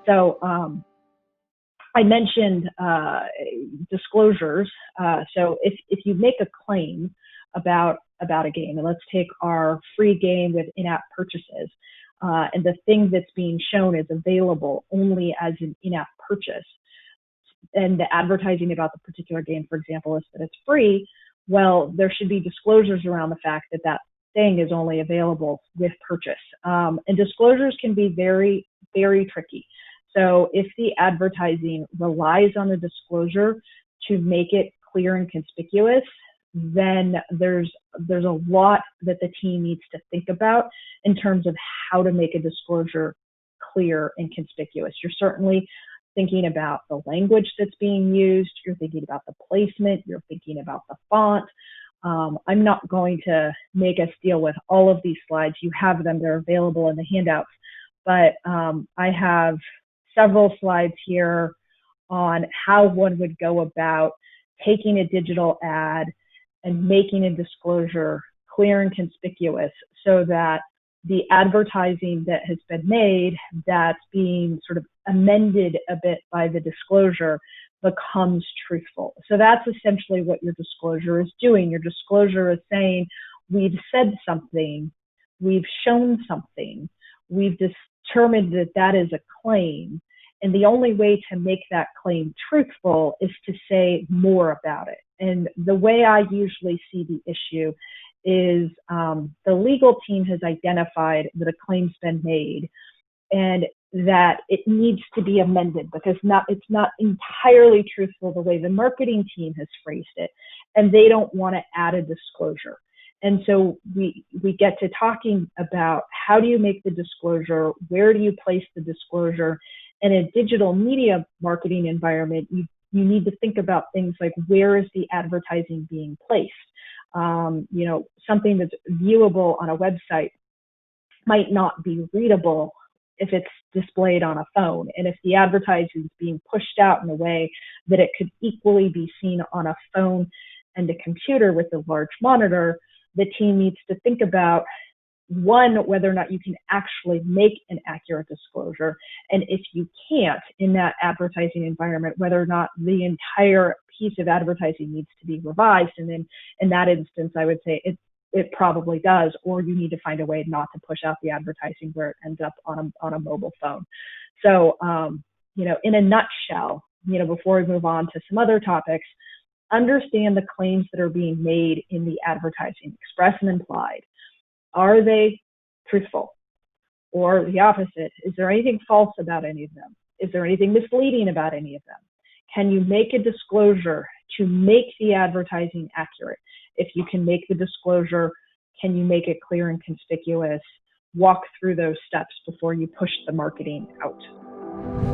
So I mentioned disclosures. So if you make a claim about a game, and let's take our free game with in-app purchases, and the thing that's being shown is available only as an in-app purchase, and the advertising about the particular game, for example, is that it's free, well, there should be disclosures around the fact that that thing is only available with purchase. And disclosures can be very, very tricky. So if the advertising relies on the disclosure to make it clear and conspicuous, then there's a lot that the team needs to think about in terms of how to make a disclosure clear and conspicuous. You're certainly thinking about the language that's being used, you're thinking about the placement, you're thinking about the font. I'm not going to make us deal with all of these slides. You have them, they're available in the handouts, but I have several slides here on how one would go about taking a digital ad and making a disclosure clear and conspicuous so that the advertising that has been made that's being sort of amended a bit by the disclosure becomes truthful. So that's essentially what your disclosure is doing. Your disclosure is saying, we've said something, we've shown something, we've determined that that is a claim, and the only way to make that claim truthful is to say more about it. And the way I usually see the issue is the legal team has identified that a claim's been made and that it needs to be amended because it's not entirely truthful the way the marketing team has phrased it, and they don't want to add a disclosure. And so we get to talking about how do you make the disclosure, where do you place the disclosure. In a digital media marketing environment, you need to think about things like, where is the advertising being placed? Something that's viewable on a website might not be readable if it's displayed on a phone. And if the advertising is being pushed out in a way that it could equally be seen on a phone and a computer with a large monitor, the team needs to think about, one, whether or not you can actually make an accurate disclosure. And if you can't in that advertising environment, whether or not the entire piece of advertising needs to be revised. And then in that instance, I would say it probably does, or you need to find a way not to push out the advertising where it ends up on a mobile phone. So, in a nutshell, before we move on to some other topics, understand the claims that are being made in the advertising, express and implied. Are they truthful? Or the opposite, is there anything false about any of them? Is there anything misleading about any of them? Can you make a disclosure to make the advertising accurate? If you can make the disclosure, can you make it clear and conspicuous? Walk through those steps before you push the marketing out.